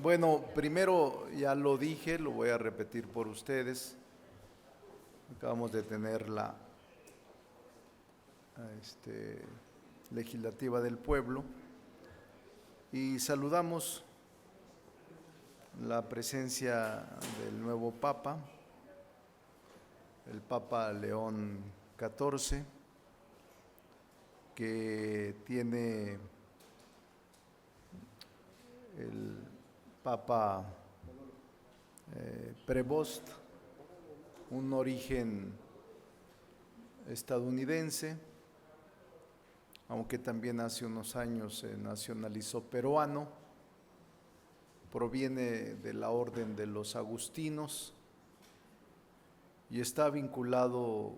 Bueno, primero ya lo dije, lo voy a repetir por ustedes. Acabamos de tener la legislativa del pueblo y saludamos la presencia del nuevo Papa, el Papa León XIV, que tiene el Papa Prevost un origen estadounidense, aunque también hace unos años se nacionalizó peruano, proviene de la orden de los agustinos y está vinculado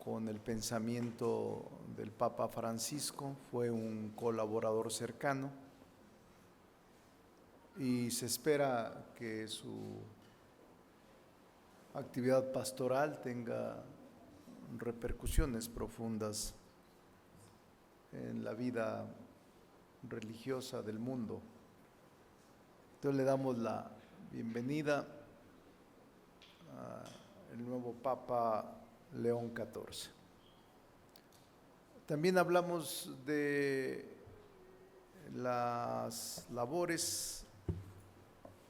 con el pensamiento del Papa Francisco, fue un colaborador cercano y se espera que su actividad pastoral tenga repercusiones profundas en la vida religiosa del mundo. Entonces le damos la bienvenida al nuevo Papa León XIV. También hablamos de las labores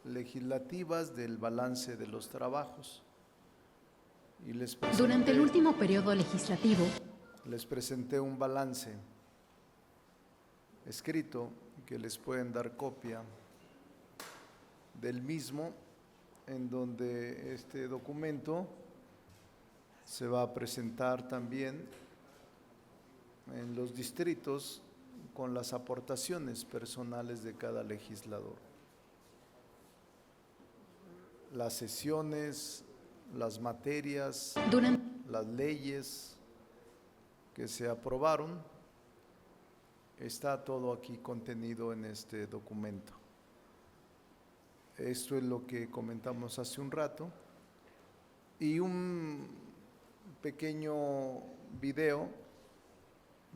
legislativas, del balance de los trabajos. Y durante el último periodo legislativo, les presenté un balance escrito que les pueden dar copia del mismo, en donde este documento se va a presentar también en los distritos con las aportaciones personales de cada legislador. Las sesiones, las materias, las leyes que se aprobaron, está todo aquí contenido en este documento. Esto es lo que comentamos hace un rato y un pequeño video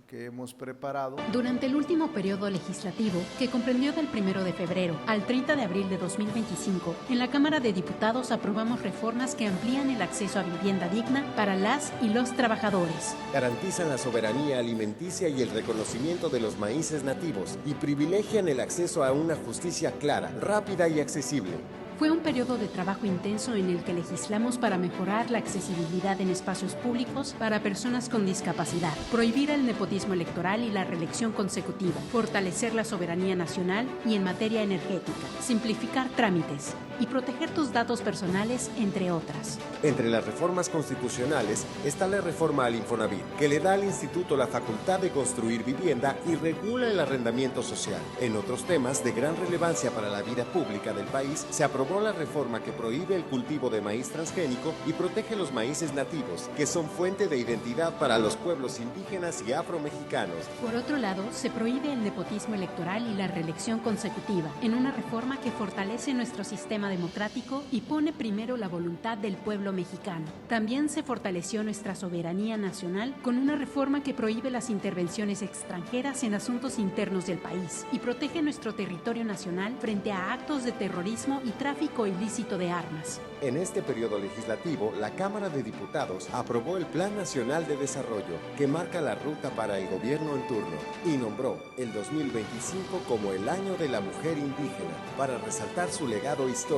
que hemos preparado. Durante el último periodo legislativo, que comprendió del 1 de febrero al 30 de abril de 2025, en la Cámara de Diputados aprobamos reformas que amplían el acceso a vivienda digna para las y los trabajadores. Garantizan la soberanía alimenticia y el reconocimiento de los maíces nativos y privilegian el acceso a una justicia clara, rápida y accesible. Fue un periodo de trabajo intenso en el que legislamos para mejorar la accesibilidad en espacios públicos para personas con discapacidad, prohibir el nepotismo electoral y la reelección consecutiva, fortalecer la soberanía nacional y en materia energética, simplificar trámites y proteger tus datos personales, entre otras. Entre las reformas constitucionales está la reforma al Infonavit, que le da al Instituto la facultad de construir vivienda y regula el arrendamiento social. En otros temas de gran relevancia para la vida pública del país, se aprobó la reforma que prohíbe el cultivo de maíz transgénico y protege los maíces nativos, que son fuente de identidad para los pueblos indígenas y afromexicanos. Por otro lado, se prohíbe el nepotismo electoral y la reelección consecutiva, en una reforma que fortalece nuestro sistema democrático y pone primero la voluntad del pueblo mexicano. También se fortaleció nuestra soberanía nacional con una reforma que prohíbe las intervenciones extranjeras en asuntos internos del país y protege nuestro territorio nacional frente a actos de terrorismo y tráfico ilícito de armas. En este periodo legislativo, la Cámara de Diputados aprobó el Plan Nacional de Desarrollo, que marca la ruta para el gobierno en turno, y nombró el 2025 como el Año de la Mujer Indígena, para resaltar su legado histórico.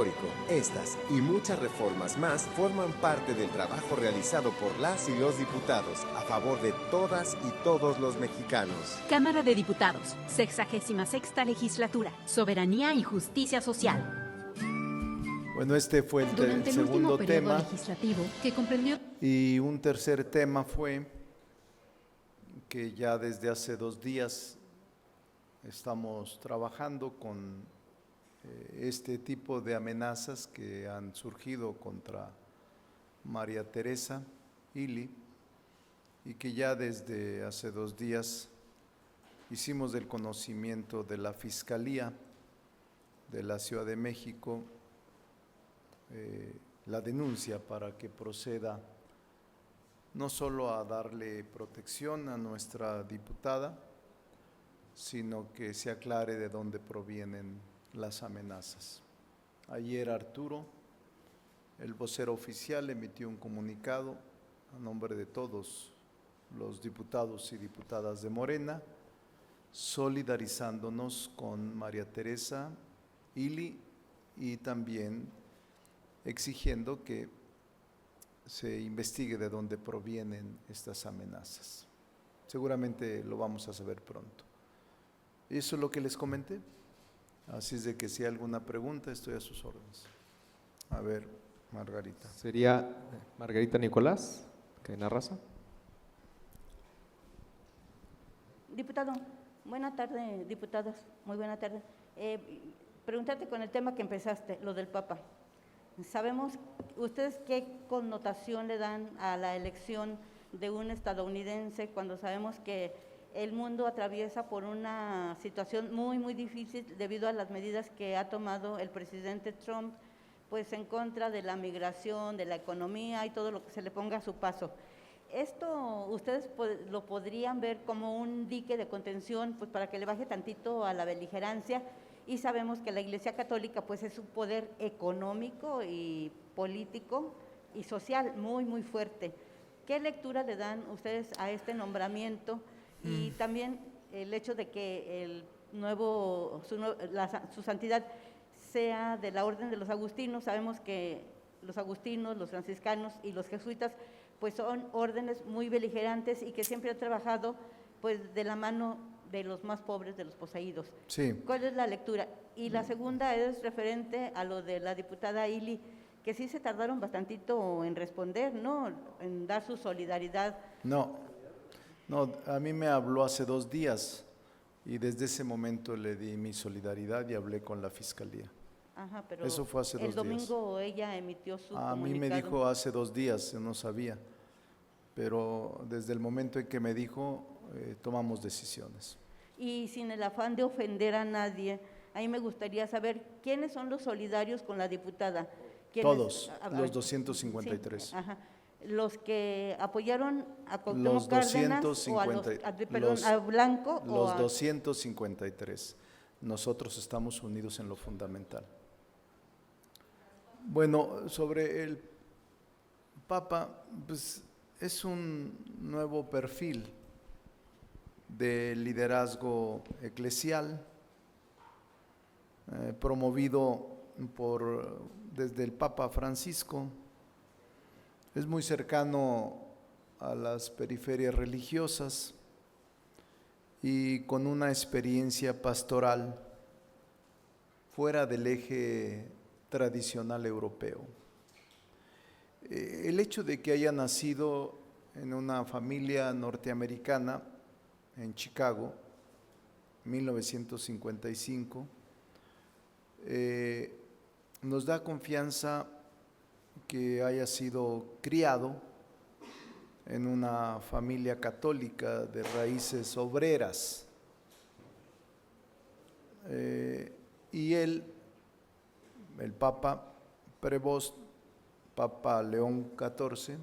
Estas y muchas reformas más forman parte del trabajo realizado por las y los diputados a favor de todas y todos los mexicanos. Cámara de Diputados, 66ª Legislatura, Soberanía y Justicia Social. Bueno, este fue el segundo tema legislativo que comprendió. Y un tercer tema fue que ya desde hace 2 días estamos trabajando con este tipo de amenazas que han surgido contra María Teresa Ili y que ya desde hace 2 días hicimos del conocimiento de la Fiscalía de la Ciudad de México la denuncia para que proceda no solo a darle protección a nuestra diputada, sino que se aclare de dónde provienen las amenazas. Ayer Arturo, el vocero oficial, emitió un comunicado a nombre de todos los diputados y diputadas de Morena, solidarizándonos con María Teresa Ili y también exigiendo que se investigue de dónde provienen estas amenazas. Seguramente lo vamos a saber pronto. Eso es lo que les comenté. Así es de que si hay alguna pregunta, estoy a sus órdenes. A ver, Margarita. Sería Margarita Nicolás, Cadena Raza. Diputado, buena tarde, diputados, muy buena tarde. Preguntarte con el tema que empezaste, lo del Papa. Sabemos, ¿ustedes qué connotación le dan a la elección de un estadounidense cuando sabemos que el mundo atraviesa por una situación muy, muy difícil debido a las medidas que ha tomado el presidente Trump, pues en contra de la migración, de la economía y todo lo que se le ponga a su paso? ¿Esto ustedes lo podrían ver como un dique de contención, pues para que le baje tantito a la beligerancia? Y sabemos que la Iglesia Católica pues es un poder económico y político y social muy, muy fuerte. ¿Qué lectura le dan ustedes a este nombramiento? Y también el hecho de que su santidad sea de la orden de los agustinos. Sabemos que los agustinos, los franciscanos y los jesuitas pues son órdenes muy beligerantes y que siempre han trabajado pues de la mano de los más pobres, de los poseídos. Sí. ¿Cuál es la lectura? Y la segunda es referente a lo de la diputada Ili, que sí se tardaron bastantito en responder, ¿no? En dar su solidaridad. No, a mí me habló hace 2 días y desde ese momento le di mi solidaridad y hablé con la Fiscalía. Ajá, pero eso fue hace 2 días. El domingo ella emitió su comunicado. A mí me dijo hace 2 días, yo no sabía, pero desde el momento en que me dijo, tomamos decisiones. Y sin el afán de ofender a nadie, a mí me gustaría saber quiénes son los solidarios con la diputada. Todos, los 253. Sí, ajá. Los que apoyaron a Cuauhtémoc Los Cárdenas 250, a Blanco los o a… 253. Nosotros estamos unidos en lo fundamental. Bueno, sobre el Papa, pues es un nuevo perfil de liderazgo eclesial promovido desde el Papa Francisco. Es muy cercano a las periferias religiosas y con una experiencia pastoral fuera del eje tradicional europeo. El hecho de que haya nacido en una familia norteamericana en Chicago, 1955, nos da confianza que haya sido criado en una familia católica de raíces obreras. Y él, el Papa Prevost, Papa León XIV,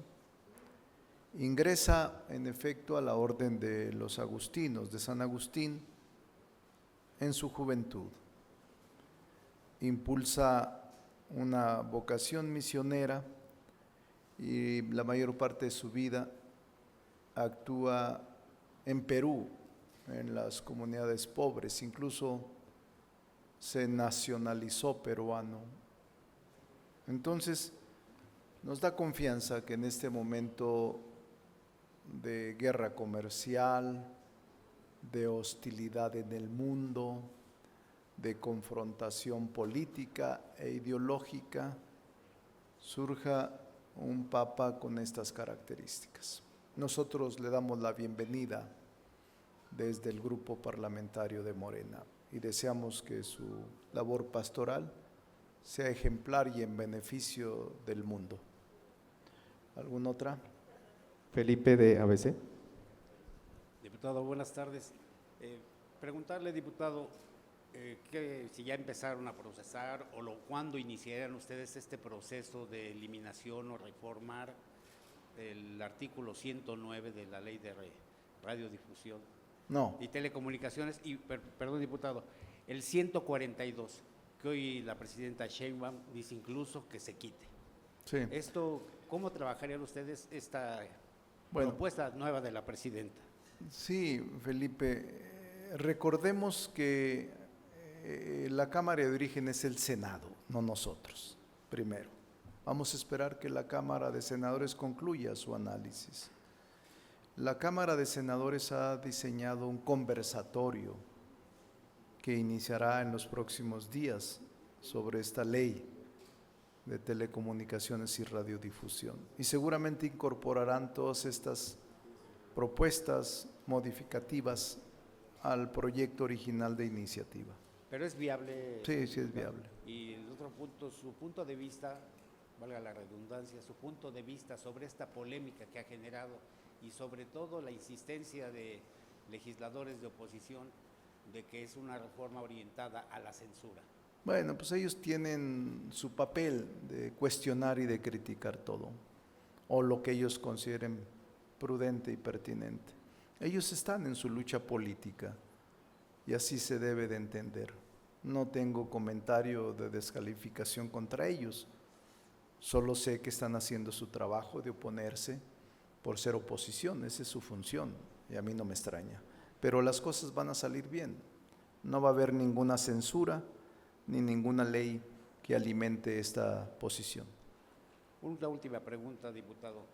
ingresa en efecto a la orden de los agustinos, de San Agustín, en su juventud. Impulsa una vocación misionera y la mayor parte de su vida actúa en Perú, en las comunidades pobres, incluso se nacionalizó peruano. Entonces, nos da confianza que en este momento de guerra comercial, de hostilidad en el mundo, de confrontación política e ideológica, surja un papa con estas características. Nosotros le damos la bienvenida desde el grupo parlamentario de Morena y deseamos que su labor pastoral sea ejemplar y en beneficio del mundo. ¿Alguna otra? Felipe de ABC. Diputado, buenas tardes. Preguntarle, diputado, que si ya empezaron a procesar cuándo iniciarían ustedes este proceso de eliminación o reformar el artículo 109 de la Ley de Radiodifusión No. y Telecomunicaciones, y perdón, diputado, el 142, que hoy la presidenta Sheinbaum dice incluso que se quite. Sí. Esto, ¿cómo trabajarían ustedes esta Bueno. propuesta nueva de la presidenta? Sí, Felipe, recordemos que la Cámara de Origen es el Senado, no nosotros, primero. Vamos a esperar que la Cámara de Senadores concluya su análisis. La Cámara de Senadores ha diseñado un conversatorio que iniciará en los próximos días sobre esta ley de telecomunicaciones y radiodifusión. Y seguramente incorporarán todas estas propuestas modificativas al proyecto original de iniciativa. Pero es viable. Sí, sí es viable. Y el otro punto, su punto de vista, valga la redundancia, su punto de vista sobre esta polémica que ha generado y sobre todo la insistencia de legisladores de oposición de que es una reforma orientada a la censura. Bueno, pues ellos tienen su papel de cuestionar y de criticar todo, o lo que ellos consideren prudente y pertinente. Ellos están en su lucha política y así se debe de entender. No tengo comentario de descalificación contra ellos, solo sé que están haciendo su trabajo de oponerse por ser oposición, esa es su función y a mí no me extraña. Pero las cosas van a salir bien, no va a haber ninguna censura ni ninguna ley que alimente esta posición. Una última pregunta, diputado.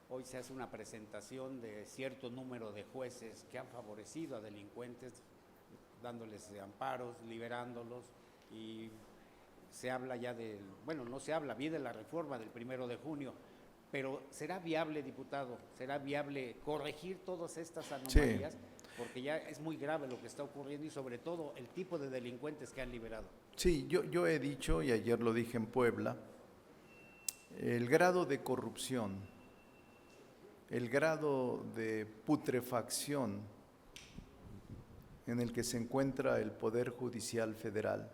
Hoy se hace una presentación de cierto número de jueces que han favorecido a delincuentes, dándoles amparos, liberándolos, y se habla ya no se habla, viene la reforma del 1 de junio, pero ¿será viable, diputado, será viable corregir todas estas anomalías? Sí. Porque ya es muy grave lo que está ocurriendo y sobre todo el tipo de delincuentes que han liberado. Sí, yo he dicho, y ayer lo dije en Puebla, el grado de corrupción, el grado de putrefacción en el que se encuentra el Poder Judicial Federal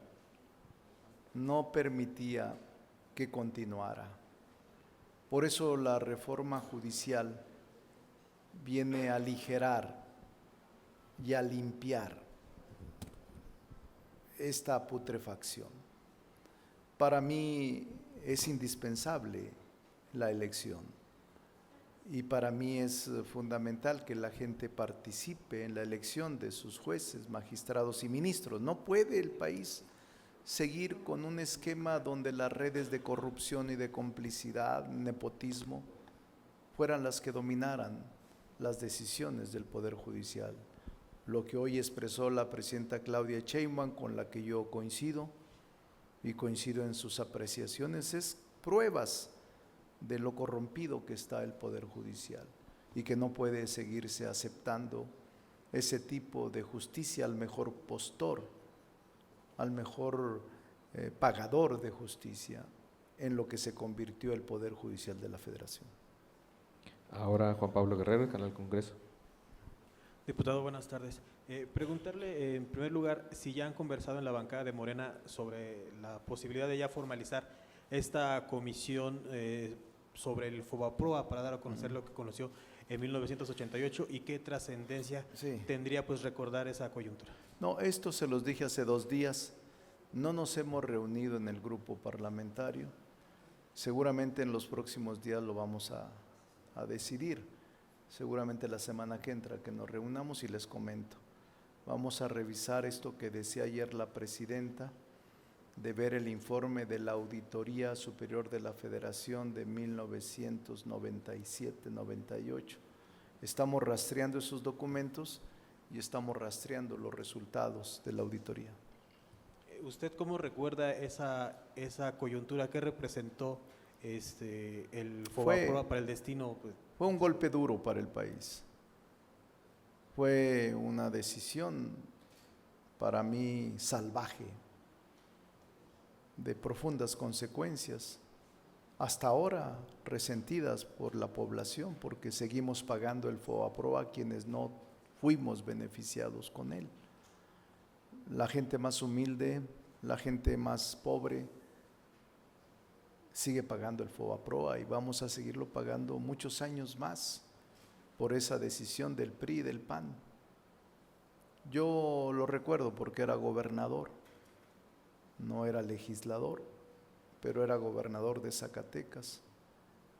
no permitía que continuara. Por eso la reforma judicial viene a aligerar y a limpiar esta putrefacción. Para mí es indispensable la elección y para mí es fundamental que la gente participe en la elección de sus jueces, magistrados y ministros. No puede el país seguir con un esquema donde las redes de corrupción y de complicidad, nepotismo, fueran las que dominaran las decisiones del Poder Judicial. Lo que hoy expresó la presidenta Claudia Sheinbaum, con la que yo coincido, y coincido en sus apreciaciones, es pruebas de lo corrompido que está el Poder Judicial y que no puede seguirse aceptando ese tipo de justicia al mejor postor, al mejor pagador de justicia, en lo que se convirtió el Poder Judicial de la Federación. Ahora Juan Pablo Guerrero, Canal Congreso. Diputado, buenas tardes. Preguntarle en primer lugar si ya han conversado en la bancada de Morena sobre la posibilidad de ya formalizar esta comisión sobre el FOBAPROA para dar a conocer lo que conoció en 1988 y qué trascendencia tendría pues recordar esa coyuntura. No, esto se los dije hace 2 días, no nos hemos reunido en el grupo parlamentario, seguramente en los próximos días lo vamos a decidir, seguramente la semana que entra que nos reunamos y les comento. Vamos a revisar esto que decía ayer la presidenta, de ver el informe de la Auditoría Superior de la Federación de 1997-98. Estamos rastreando esos documentos y estamos rastreando los resultados de la auditoría. ¿Usted cómo recuerda esa coyuntura? ¿Qué representó el FOBAPROA para el destino? Fue un golpe duro para el país. Fue una decisión para mí salvaje, de profundas consecuencias, hasta ahora resentidas por la población, porque seguimos pagando el FOBAPROA a quienes no fuimos beneficiados con él. La gente más humilde, la gente más pobre, sigue pagando el FOBAPROA y vamos a seguirlo pagando muchos años más por esa decisión del PRI y del PAN. Yo lo recuerdo porque era gobernador no era legislador, pero era gobernador de Zacatecas,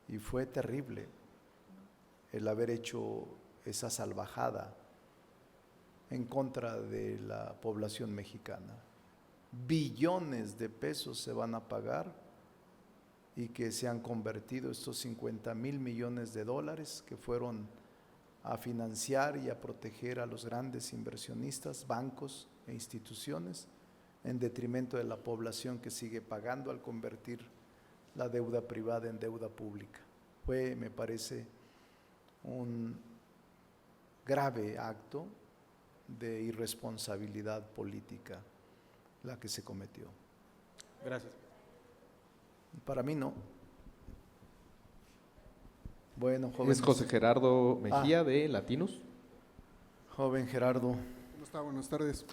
y fue terrible el haber hecho esa salvajada en contra de la población mexicana. Billones de pesos se van a pagar y que se han convertido estos 50,000 millones de dólares que fueron a financiar y a proteger a los grandes inversionistas, bancos e instituciones, en detrimento de la población que sigue pagando al convertir la deuda privada en deuda pública. Fue, me parece, un grave acto de irresponsabilidad política la que se cometió. Gracias. Para mí no. Bueno, joven. Es José Gerardo Mejía de Latinos. Joven Gerardo. Buenas tardes.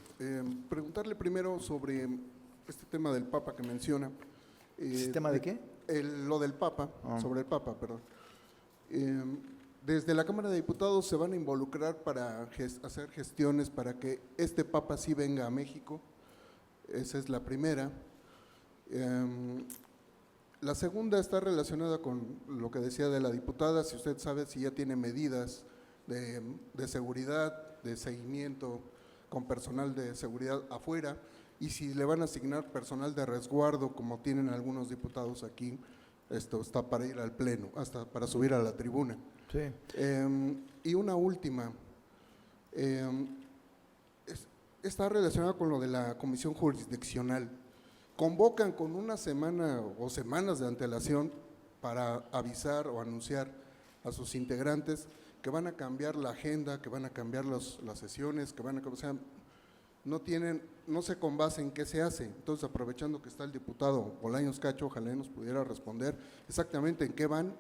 Preguntarle primero sobre este tema del Papa que menciona. ¿Sistema de qué? Lo del Papa, sobre el Papa, perdón. Desde la Cámara de Diputados se van a involucrar para hacer gestiones para que este Papa sí venga a México. Esa es la primera. La segunda está relacionada con lo que decía de la diputada, si usted sabe si ya tiene medidas de seguridad, de seguimiento con personal de seguridad afuera, y si le van a asignar personal de resguardo como tienen algunos diputados aquí. Esto está para ir al pleno, hasta para subir a la tribuna. Sí. Y una última, está relacionada con lo de la comisión jurisdiccional. Convocan con una semana o semanas de antelación para avisar o anunciar a sus integrantes que van a cambiar la agenda, que van a cambiar las sesiones, que van a, o sea, no sé con base en qué se hace. Entonces, aprovechando que está el diputado Bolaños Cacho, ojalá nos pudiera responder exactamente en qué van,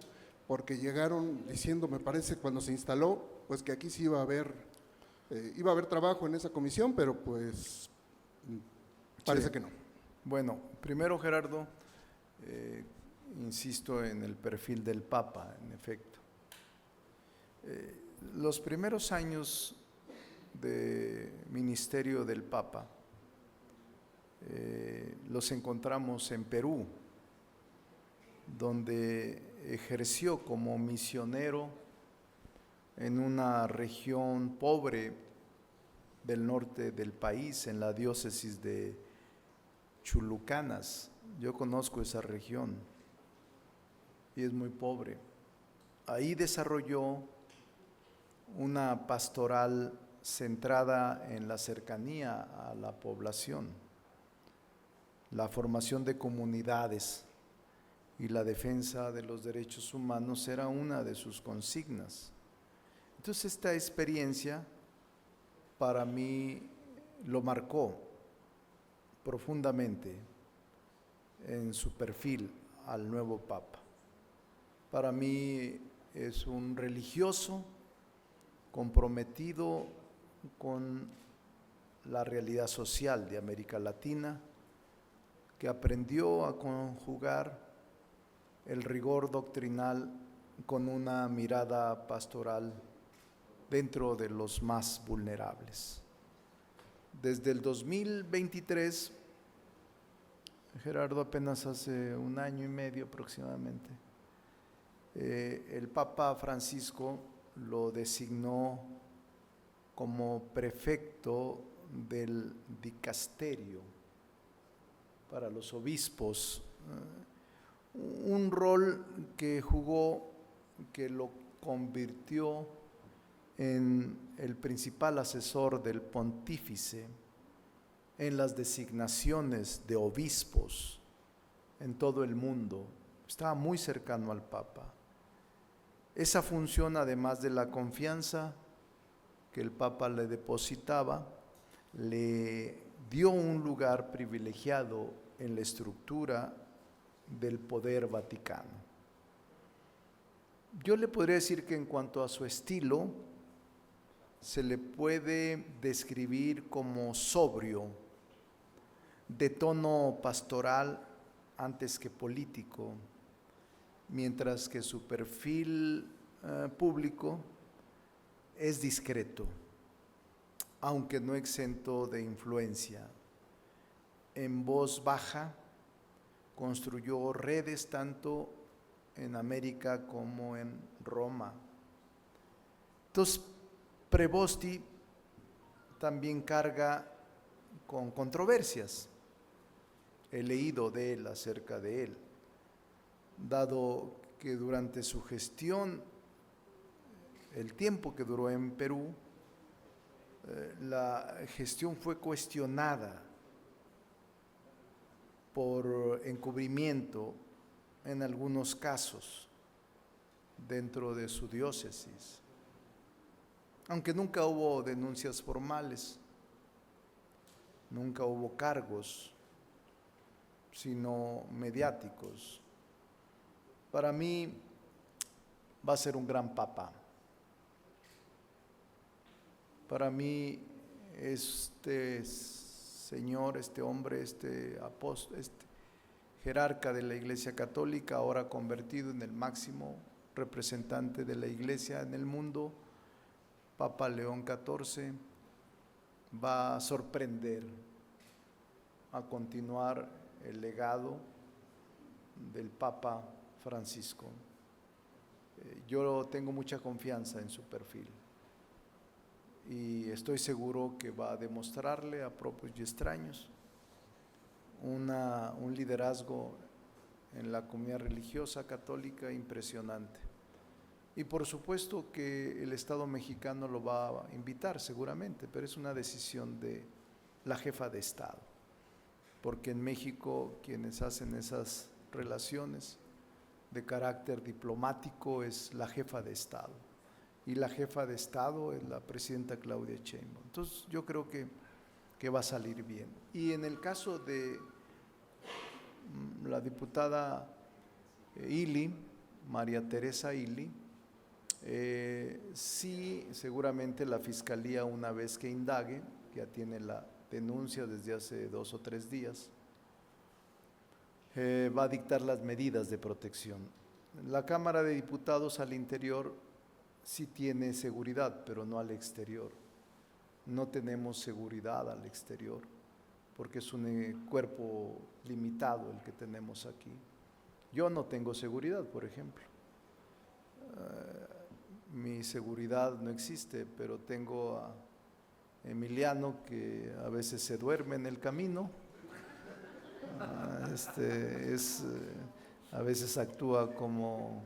porque llegaron diciendo, me parece, cuando se instaló, pues que aquí sí iba a haber trabajo en esa comisión, pero pues parece que no. Bueno, primero, Gerardo, insisto en el perfil del Papa, en efecto. Los primeros años de ministerio del Papa los encontramos en Perú, donde ejerció como misionero en una región pobre del norte del país, en la diócesis de Chulucanas. Yo conozco esa región y es muy pobre. Ahí desarrolló una pastoral centrada en la cercanía a la población, la formación de comunidades y la defensa de los derechos humanos era una de sus consignas. Entonces esta experiencia para mí lo marcó profundamente en su perfil al nuevo Papa. Para mí es un religioso comprometido con la realidad social de América Latina, que aprendió a conjugar el rigor doctrinal con una mirada pastoral dentro de los más vulnerables. Desde el 2023, Gerardo, apenas hace un año y medio aproximadamente, el Papa Francisco lo designó como prefecto del dicasterio para los obispos, un rol que jugó, que lo convirtió en el principal asesor del pontífice en las designaciones de obispos en todo el mundo. Estaba muy cercano al Papa. Esa función, además de la confianza que el Papa le depositaba, le dio un lugar privilegiado en la estructura del poder vaticano. Yo le podría decir que en cuanto a su estilo, se le puede describir como sobrio, de tono pastoral antes que político, mientras que su perfil público es discreto, aunque no exento de influencia. en voz baja construyó redes tanto en América como en Roma. Entonces, Prebosti también carga con controversias. He leído de él, acerca de él, dado que durante su gestión, el tiempo que duró en Perú, la gestión fue cuestionada por encubrimiento en algunos casos dentro de su diócesis, aunque nunca hubo denuncias formales, nunca hubo cargos, sino mediáticos. Para mí va a ser un gran papa. Para mí este señor, este hombre, este apóstol, este jerarca de la Iglesia Católica, ahora convertido en el máximo representante de la Iglesia en el mundo, Papa León XIV, va a sorprender, a continuar el legado del Papa Francisco. Yo tengo mucha confianza en su perfil y estoy seguro que va a demostrarle a propios y extraños un liderazgo en la comunidad religiosa católica impresionante. Y por supuesto que el Estado mexicano lo va a invitar seguramente, pero es una decisión de la jefa de Estado, porque en México quienes hacen esas relaciones de carácter diplomático es la jefa de Estado, y la jefa de Estado es la presidenta Claudia Sheinbaum. Entonces yo creo que va a salir bien. Y en el caso de la diputada Ili, María Teresa Ili, sí, seguramente la Fiscalía, una vez que indague, que ya tiene la denuncia desde hace 2 o 3 días, va a dictar las medidas de protección. La Cámara de Diputados al interior sí tiene seguridad, pero no al exterior. No tenemos seguridad al exterior, porque es un cuerpo limitado el que tenemos aquí. Yo no tengo seguridad, por ejemplo. Mi seguridad no existe, pero tengo a Emiliano, que a veces se duerme en el camino, a veces actúa como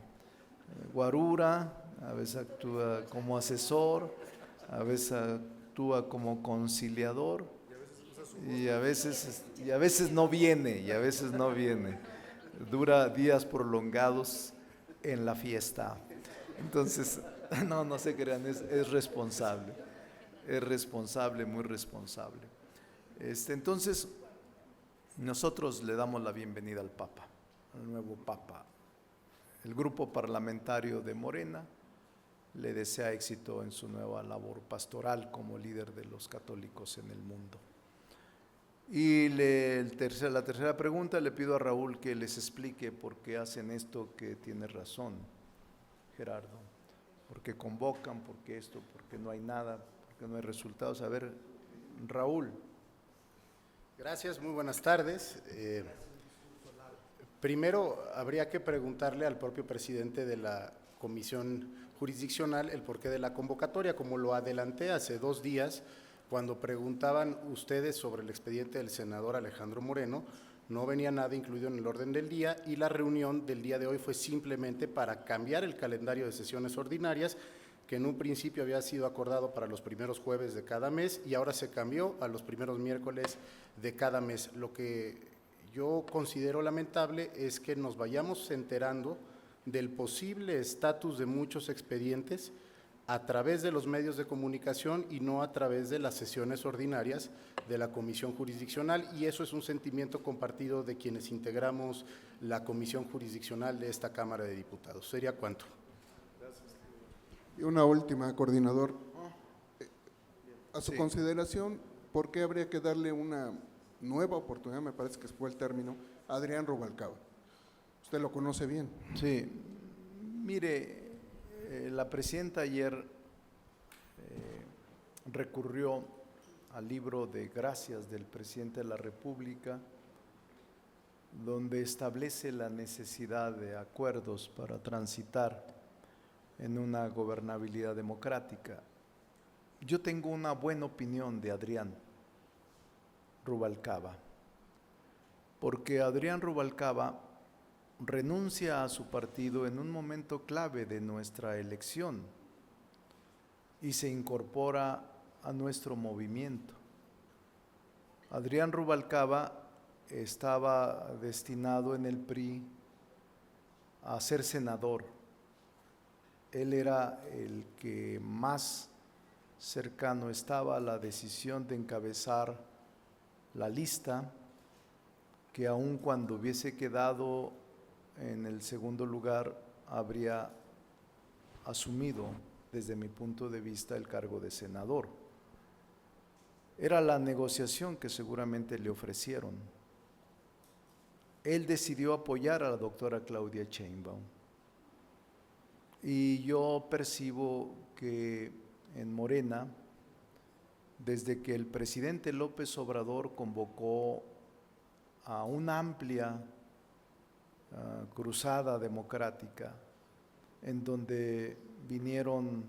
guarura, a veces actúa como asesor, a veces actúa como conciliador, y a veces no viene, dura días prolongados en la fiesta. Entonces, no se crean, es responsable, muy responsable. Entonces, nosotros le damos la bienvenida al Papa, al nuevo Papa. El grupo parlamentario de Morena le desea éxito en su nueva labor pastoral como líder de los católicos en el mundo. Y la tercera pregunta, le pido a Raúl que les explique por qué hacen esto, que tiene razón, Gerardo. ¿Por qué convocan? ¿Por qué esto? ¿Por qué no hay nada? ¿Por qué no hay resultados? A ver, Raúl. Gracias, muy buenas tardes. Primero, habría que preguntarle al propio presidente de la Comisión Jurisdiccional el porqué de la convocatoria, como lo adelanté hace 2 días, cuando preguntaban ustedes sobre el expediente del senador Alejandro Moreno. No venía nada incluido en el orden del día y la reunión del día de hoy fue simplemente para cambiar el calendario de sesiones ordinarias, que en un principio había sido acordado para los primeros jueves de cada mes y ahora se cambió a los primeros miércoles de cada mes. Lo que yo considero lamentable es que nos vayamos enterando del posible estatus de muchos expedientes a través de los medios de comunicación y no a través de las sesiones ordinarias de la Comisión Jurisdiccional, y eso es un sentimiento compartido de quienes integramos la Comisión Jurisdiccional de esta Cámara de Diputados. ¿Sería cuánto? Y una última, coordinador. A su consideración, ¿por qué habría que darle una nueva oportunidad, me parece que fue el término, a Adrián Rubalcaba? Usted lo conoce bien. Sí, mire, la presidenta ayer recurrió al libro de gracias del presidente de la República, donde establece la necesidad de acuerdos para transitar en una gobernabilidad democrática. Yo tengo una buena opinión de Adrián Rubalcaba, porque Adrián Rubalcaba renuncia a su partido en un momento clave de nuestra elección y se incorpora a nuestro movimiento. Adrián Rubalcaba estaba destinado en el PRI a ser senador. Él era el que más cercano estaba a la decisión de encabezar la lista, que aun cuando hubiese quedado en el segundo lugar, habría asumido, desde mi punto de vista, el cargo de senador. Era la negociación que seguramente le ofrecieron. Él decidió apoyar a la doctora Claudia Sheinbaum. Y yo percibo que en Morena, desde que el presidente López Obrador convocó a una amplia cruzada democrática, en donde vinieron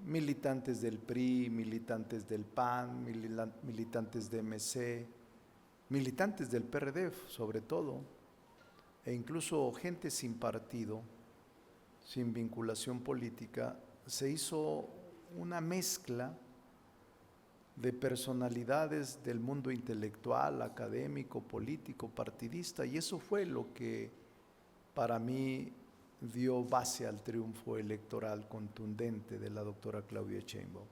militantes del PRI, militantes del PAN, militantes de MC, militantes del PRD sobre todo, e incluso gente sin partido, sin vinculación política, se hizo una mezcla de personalidades del mundo intelectual, académico, político, partidista, y eso fue lo que para mí dio base al triunfo electoral contundente de la doctora Claudia Sheinbaum.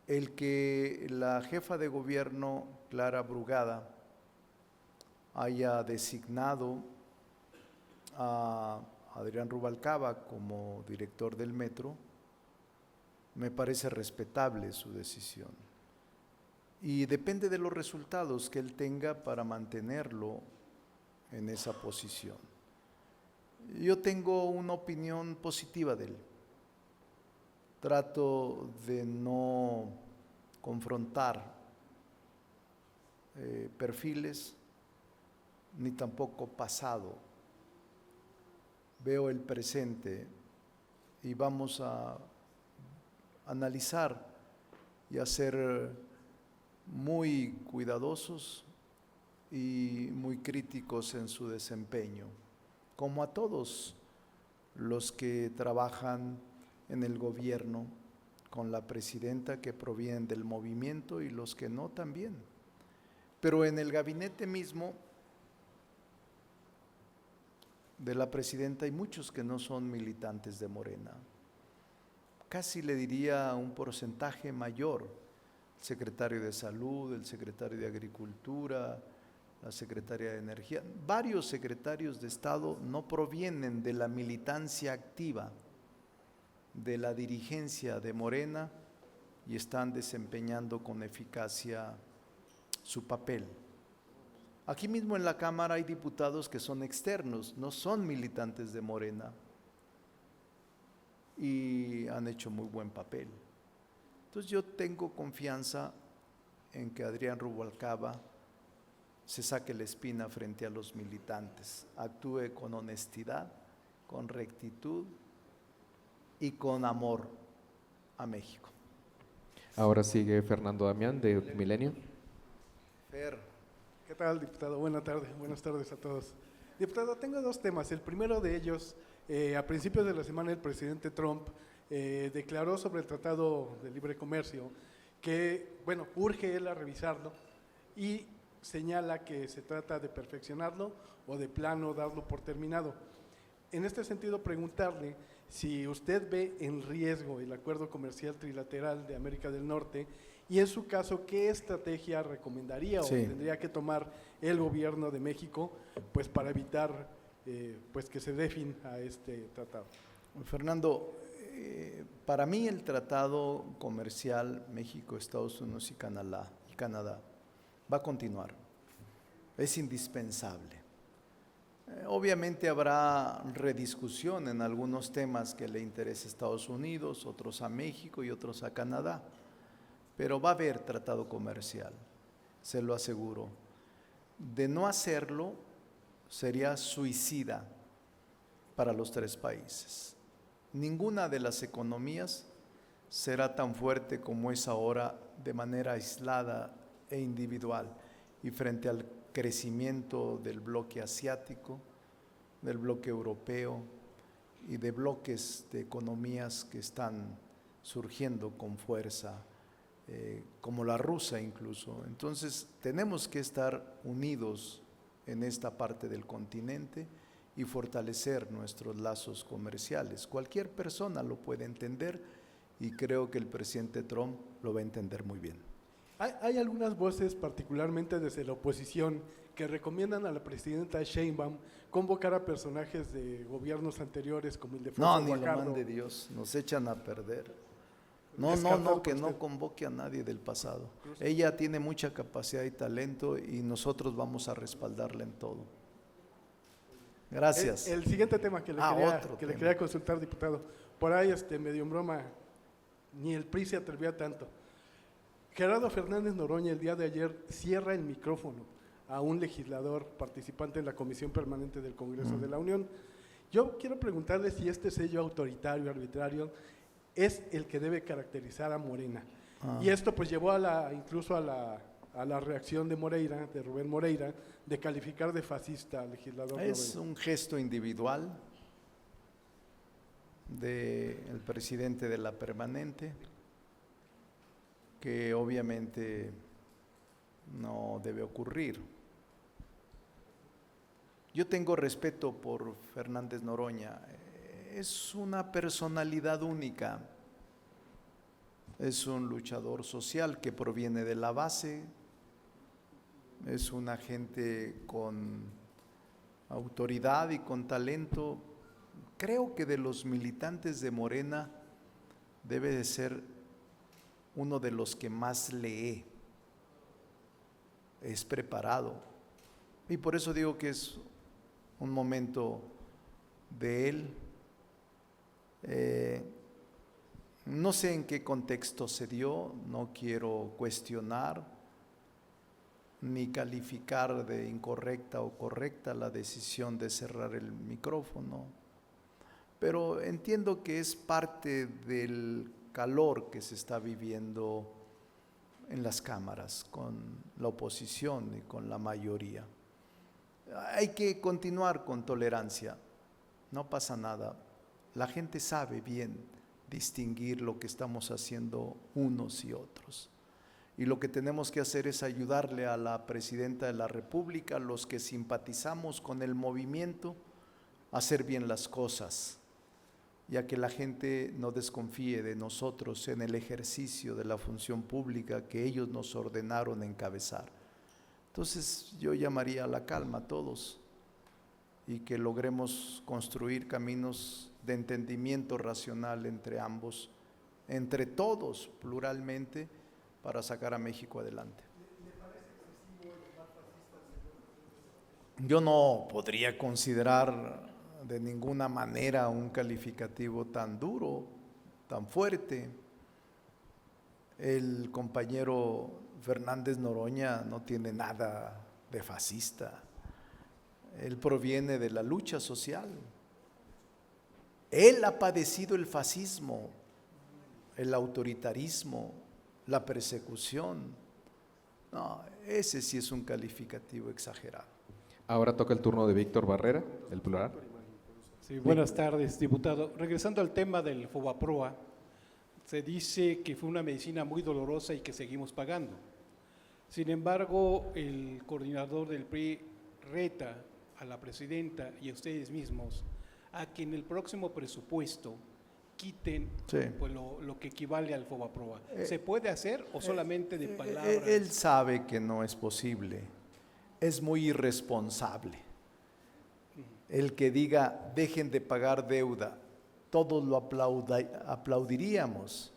El que la jefa de gobierno, Clara Brugada, haya designado a Adrián Rubalcaba como director del metro, me parece respetable su decisión. Y depende de los resultados que él tenga para mantenerlo en esa posición. Yo tengo una opinión positiva de él. Trato de no confrontar perfiles, ni tampoco pasado. Veo el presente y vamos a analizar y a ser muy cuidadosos y muy críticos en su desempeño, como a todos los que trabajan en el gobierno con la presidenta, que provienen del movimiento, y los que no también. Pero en el gabinete mismo de la presidenta hay muchos que no son militantes de Morena. Casi le diría un porcentaje mayor: el secretario de Salud, el secretario de Agricultura, la secretaria de Energía. Varios secretarios de Estado no provienen de la militancia activa de la dirigencia de Morena y están desempeñando con eficacia su papel. Aquí mismo en la Cámara hay diputados que son externos, no son militantes de Morena, y han hecho muy buen papel. Entonces yo tengo confianza en que Adrián Rubalcaba se saque la espina frente a los militantes, actúe con honestidad, con rectitud y con amor a México. Ahora sigue Fernando Damián, de Milenio. Fer. ¿Qué tal, diputado? Buenas tardes a todos. Diputado, tengo dos temas. El primero de ellos, a principios de la semana el presidente Trump declaró sobre el Tratado de Libre Comercio que, bueno, urge él a revisarlo y señala que se trata de perfeccionarlo o de plano darlo por terminado. En este sentido, preguntarle si usted ve en riesgo el acuerdo comercial trilateral de América del Norte y, en su caso, ¿qué estrategia recomendaría o tendría que tomar el gobierno de México pues para evitar pues que se dé fin a este tratado? Fernando, para mí el tratado comercial México, Estados Unidos y Canadá va a continuar. Es indispensable. Obviamente habrá rediscusión en algunos temas que le interesa a Estados Unidos, otros a México y otros a Canadá. pero va a haber tratado comercial, se lo aseguro. De no hacerlo, sería suicida para los tres países. Ninguna de las economías será tan fuerte como es ahora de manera aislada e individual, y frente al crecimiento del bloque asiático, del bloque europeo y de bloques de economías que están surgiendo con fuerza, como la rusa incluso. Entonces tenemos que estar unidos en esta parte del continente y fortalecer nuestros lazos comerciales. Cualquier persona lo puede entender y creo que el presidente Trump lo va a entender muy bien. Hay algunas voces, particularmente desde la oposición, que recomiendan a la presidenta Sheinbaum convocar a personajes de gobiernos anteriores como Ildefonso No, ni Guajardo. lo mande Dios, nos echan a perder. No, Descartado que por no usted. convoque a nadie del pasado. Ella tiene mucha capacidad y talento y nosotros vamos a respaldarla en todo. Gracias. El siguiente tema que le Otro quería consultar, diputado, por ahí medio en broma, ni el PRI se atrevía tanto. Gerardo Fernández Noroña el día de ayer cierra el micrófono a un legislador participante en la Comisión Permanente del Congreso de la Unión. Yo quiero preguntarle si este sello autoritario, arbitrario, es el que debe caracterizar a Morena. Y esto pues llevó incluso a la reacción de Moreira, de Rubén Moreira, de calificar de fascista al legislador. Es Noroña. un gesto individual del presidente de la permanente, que obviamente no debe ocurrir. Yo tengo respeto por Fernández Noroña, es una personalidad única, es un luchador social que proviene de la base, es una gente con autoridad y con talento. Creo que de los militantes de Morena debe de ser uno de los que más lee, es preparado, y por eso digo que es un momento de él. No sé en qué contexto se dio, no quiero cuestionar ni calificar de incorrecta o correcta la decisión de cerrar el micrófono, pero entiendo que es parte del calor que se está viviendo en las cámaras con la oposición y con la mayoría. Hay que continuar con tolerancia, no pasa nada. La gente sabe bien distinguir lo que estamos haciendo unos y otros. Y lo que tenemos que hacer es ayudarle a la presidenta de la República, los que simpatizamos con el movimiento, a hacer bien las cosas, ya que la gente no desconfíe de nosotros en el ejercicio de la función pública que ellos nos ordenaron encabezar. Entonces yo llamaría a la calma a todos y que logremos construir caminos de entendimiento racional entre ambos, entre todos, pluralmente, para sacar a México adelante. Yo no podría considerar de ninguna manera un calificativo tan duro, tan fuerte. El compañero Fernández Noroña no tiene nada de fascista. Él proviene de la lucha social. Él ha padecido el fascismo, el autoritarismo, la persecución. No, ese sí es un calificativo exagerado. Ahora toca el turno de Víctor Barrera, el plural. Sí, buenas tardes, diputado. Regresando al tema del Fobaproa, se dice que fue una medicina muy dolorosa y que seguimos pagando. Sin embargo, el coordinador del PRI reta a la presidenta y a ustedes mismos a que en el próximo presupuesto quiten pues, lo que equivale al Fobaproa. ¿Se puede hacer o solamente de palabras? Él sabe que no es posible, es muy irresponsable. El que diga, dejen de pagar deuda, todos lo aplaudiríamos.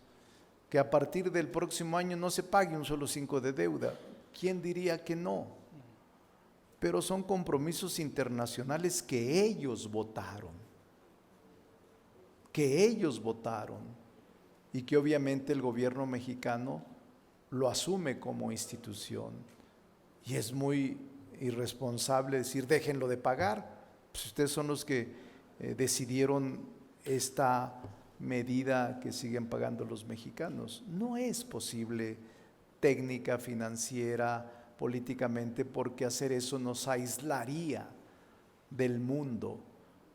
Que a partir del próximo año no se pague un solo 5 de deuda. ¿Quién diría que no? Pero son compromisos internacionales que ellos votaron. Y que obviamente el gobierno mexicano lo asume como institución. Y es muy irresponsable decir, déjenlo de pagar. Pues ustedes son los que decidieron esta medida que siguen pagando los mexicanos. No es posible técnica, financiera, políticamente, porque hacer eso nos aislaría del mundo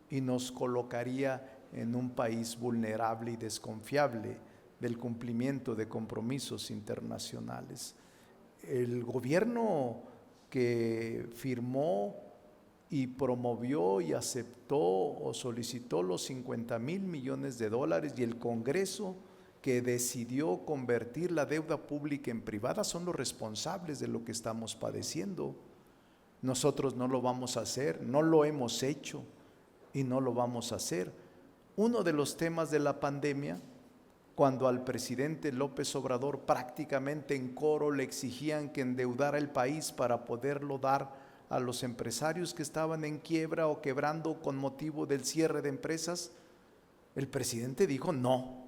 y nos colocaría en un país vulnerable y desconfiable del cumplimiento de compromisos internacionales. El gobierno que firmó y promovió y aceptó o solicitó los 50,000 millones de dólares y el Congreso que decidió convertir la deuda pública en privada son los responsables de lo que estamos padeciendo. Nosotros no lo vamos a hacer, no lo hemos hecho y no lo vamos a hacer. Uno de los temas de la pandemia, cuando al presidente López Obrador prácticamente en coro le exigían que endeudara el país para poderlo dar a los empresarios que estaban en quiebra o quebrando con motivo del cierre de empresas, el presidente dijo no,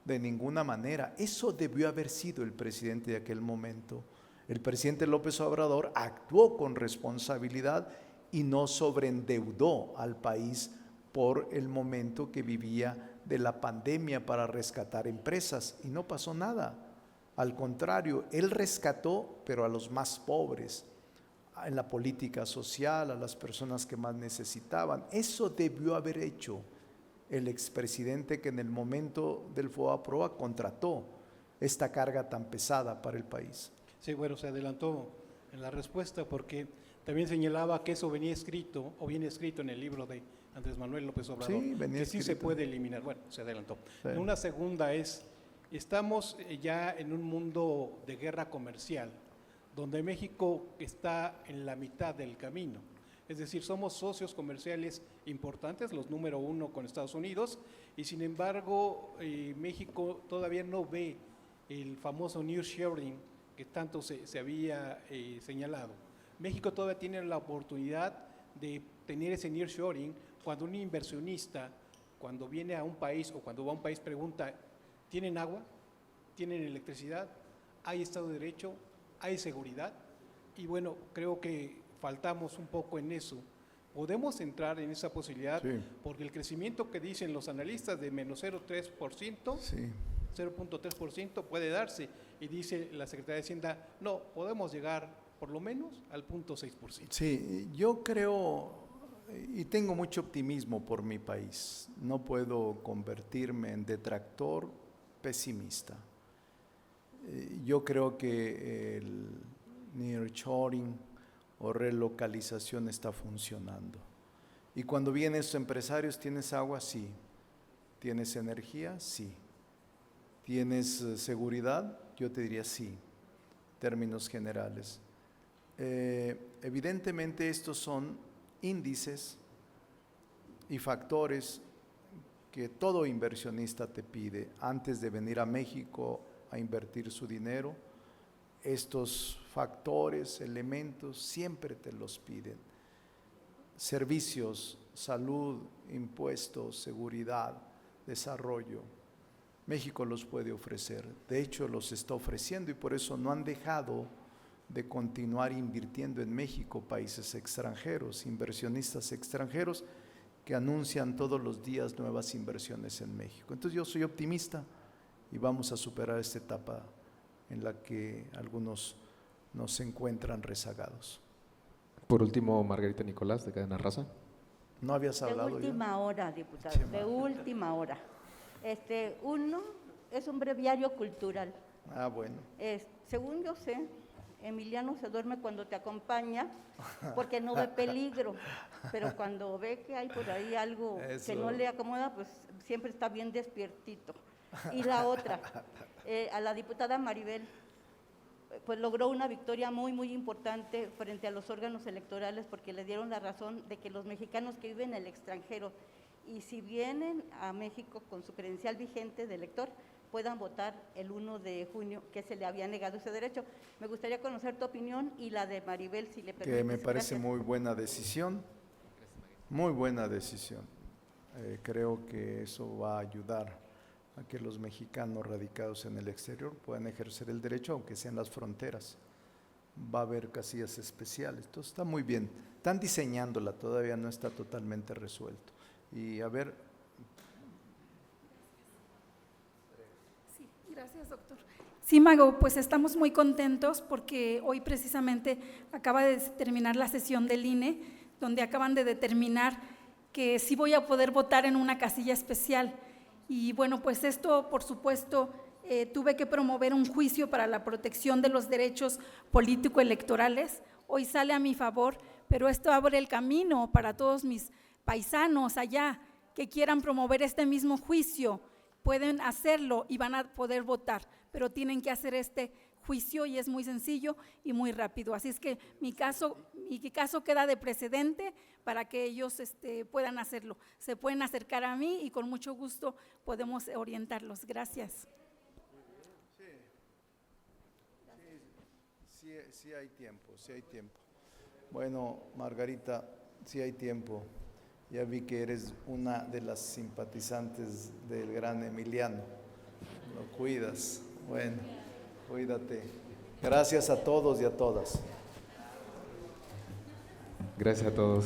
de ninguna manera. Eso debió haber sido el presidente de aquel momento. El presidente López Obrador actuó con responsabilidad y no sobreendeudó al país por el momento que vivía de la pandemia para rescatar empresas y no pasó nada. Al contrario, él rescató, pero a los más pobres, en la política social, a las personas que más necesitaban. Eso debió haber hecho el expresidente que en el momento del FOBAPROA contrató esta carga tan pesada para el país. Sí, bueno, se adelantó en la respuesta porque también señalaba que eso venía escrito o viene escrito en el libro de Andrés Manuel López Obrador, Sí, venía que sí escrito. se puede eliminar. Bueno, se adelantó. Sí. Una segunda es, estamos ya en un mundo de guerra comercial, donde México está en la mitad del camino. Es decir, somos socios comerciales importantes, los número 1 con Estados Unidos, y sin embargo México todavía no ve el famoso nearshoring que tanto se había señalado. México todavía tiene la oportunidad de tener ese nearshoring cuando un inversionista, cuando viene a un país o cuando va a un país pregunta, ¿tienen agua? ¿Tienen electricidad? ¿Hay Estado de Derecho? ¿Hay seguridad? Y bueno, creo que faltamos un poco en eso. Podemos entrar en esa posibilidad Sí. porque el crecimiento que dicen los analistas de menos 0,3%, Sí. 0.3% puede darse, y dice la Secretaría de Hacienda, no, podemos llegar por lo menos al 0.6%. Sí, yo creo y tengo mucho optimismo por mi país. No puedo convertirme en detractor pesimista. Yo creo que el nearshoring o relocalización está funcionando. Y cuando vienen esos empresarios, ¿tienes agua? Sí. ¿Tienes energía? Sí. ¿Tienes seguridad? Yo te diría sí, en términos generales. Evidentemente estos son índices y factores que todo inversionista te pide antes de venir a México a invertir su dinero. Estos factores, elementos, siempre te los piden. Servicios, salud, impuestos, seguridad, desarrollo. México los puede ofrecer. De hecho, los está ofreciendo y por eso no han dejado de continuar invirtiendo en México países extranjeros, inversionistas extranjeros que anuncian todos los días nuevas inversiones en México. Entonces yo soy optimista y vamos a superar esta etapa en la que algunos nos encuentran rezagados. Por último, Margarita Nicolás, de Cadena Raza. ¿No habías hablado De última hora, diputado, Che, de última hora. Uno es un breviario cultural. Ah, bueno. Según yo sé, Emiliano se duerme cuando te acompaña porque no ve peligro, pero cuando ve que hay por ahí algo que no le acomoda, pues siempre está bien despiertito. Y la otra, a la diputada Maribel, pues logró una victoria muy, muy importante frente a los órganos electorales porque le dieron la razón de que los mexicanos que viven en el extranjero y si vienen a México con su credencial vigente de elector, puedan votar el 1 de junio, que se le había negado ese derecho. Me gustaría conocer tu opinión y la de Maribel, si le permites. Que me parece Gracias. muy buena decisión, muy buena decisión. Creo que eso va a ayudar a que los mexicanos radicados en el exterior puedan ejercer el derecho, aunque sean las fronteras. Va a haber casillas especiales, entonces está muy bien. Están diseñándola, todavía no está totalmente resuelto. Y a ver. Sí, gracias, doctor. Sí, Mago, pues estamos muy contentos porque hoy precisamente acaba de terminar la sesión del INE, donde acaban de determinar que sí voy a poder votar en una casilla especial. Y bueno, pues esto, por supuesto, tuve que promover un juicio para la protección de los derechos político-electorales. Hoy sale a mi favor, pero esto abre el camino para todos mis paisanos allá que quieran promover este mismo juicio. Pueden hacerlo y van a poder votar, pero tienen que hacer este juicio y es muy sencillo y muy rápido. Así es que mi caso queda de precedente para que ellos puedan hacerlo. Se pueden acercar a mí y con mucho gusto podemos orientarlos. Gracias. Sí hay tiempo, sí hay tiempo. Bueno, Margarita, sí hay tiempo. Ya vi que eres una de las simpatizantes del gran Emiliano. Lo cuidas. Bueno, cuídate. Gracias a todos y a todas. Gracias a todos.